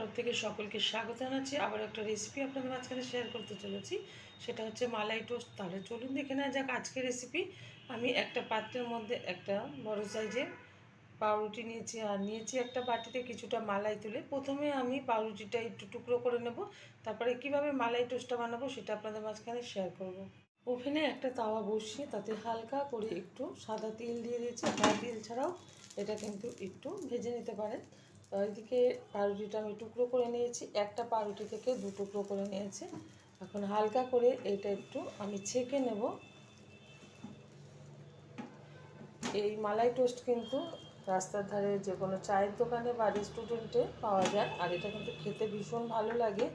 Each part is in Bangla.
ব্লগ থেকে সকলকে স্বাগত জানাচ্ছি। আবার একটা রেসিপি আপনাদের মাঝখানে শেয়ার করতে চলেছি, সেটা হচ্ছে মালাই টোস্ট। তাহলে চলুন দেখে নেওয়া যাক আজকের রেসিপি। আমি একটা পাত্রের মধ্যে একটা বড় সাইজের পাউরুটি নিয়েছি, আর নিয়েছি একটা বাটিতে কিছুটা মালাই তুলে। প্রথমে আমি পাউরুটিটা একটু টুকরো করে নেব, তারপরে কিভাবে মালাই টোস্টটা বানাবো সেটা আপনাদের মাঝখানে শেয়ার করব। ওভেনে একটা তাওয়া বসিয়ে তাতে হালকা করে একটু সাদা তেল দিয়ে দিয়েছি। সাদা তেল ছাড়াও এটা কিন্তু একটু ভেজে নিতে পারেন। এদিকে পাউরুটিটা আমি টুকরো করে নিয়েছি, একটা পাউরুটি থেকে 2 টুকরো করে নিয়েছি। এখন হালকা করে এটা একটু আমি ছেঁকে নেব। এই মালাই টোস্ট কিন্তু রাস্তার ধারে যে কোনো চায়ের দোকানে বা রেস্টুরেন্টে পাওয়া যায়, আর এটা কিন্তু খেতে ভীষণ ভালো লাগে।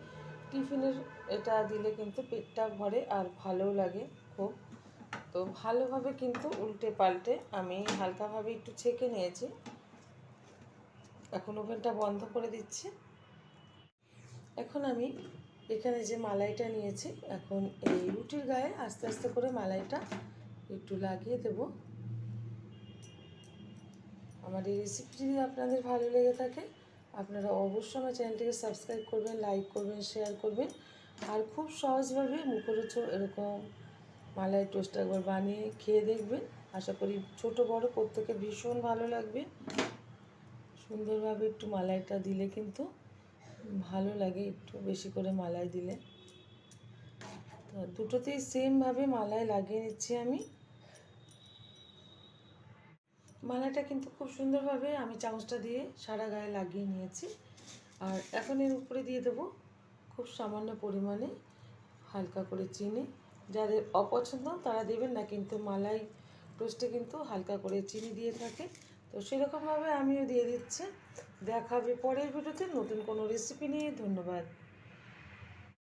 টিফিনের এটা দিলে কিন্তু পেটটা ভরে আর ভালোও লাগে খুব। তো ভালোভাবে কিন্তু উল্টে পাল্টে আমি হালকাভাবে একটু ছেঁকে নিয়েছি। এখন ওভেনটা বন্ধ করে দিচ্ছি। এখন আমি এখানে যে মালাইটা নিয়েছি, এখন এই রুটির গায়ে আস্তে আস্তে করে মালাইটা একটু লাগিয়ে দেব। আমার এই রেসিপি যদি আপনাদের ভালো লেগে থাকে, আপনারা অবশ্যই আমার চ্যানেলটিকে সাবস্ক্রাইব করবেন, লাইক করবেন, শেয়ার করবেন। আর খুব সহজভাবে মুখরোচক এরকম মালাই টোস্ট একবার বানিয়ে খেয়ে দেখবেন। আশা করি ছোট বড় প্রত্যেকে ভীষণ ভালো লাগবে। সুন্দরভাবে একটু মালাইটা দিলে কিন্তু ভালো লাগে, একটু বেশি করে মালাই দিলে। তো দুটোতেই সেমভাবে মালাই লাগিয়ে নিচ্ছি আমি। মালাইটা কিন্তু খুব সুন্দরভাবে আমি চামচটা দিয়ে সারা গায়ে লাগিয়ে নিয়েছি। আর এখন এর উপরে দিয়ে দেবো খুব সামান্য পরিমাণে হালকা করে চিনি। যাদের অপছন্দ তারা দেবেন না, কিন্তু মালাই টোস্টে কিন্তু হালকা করে চিনি দিয়ে থাকে। তো সেরকমভাবে আমিও দিয়ে দিচ্ছি। দেখা হবে পরের ভিডিওতে নতুন কোনো রেসিপি নিয়ে। ধন্যবাদ।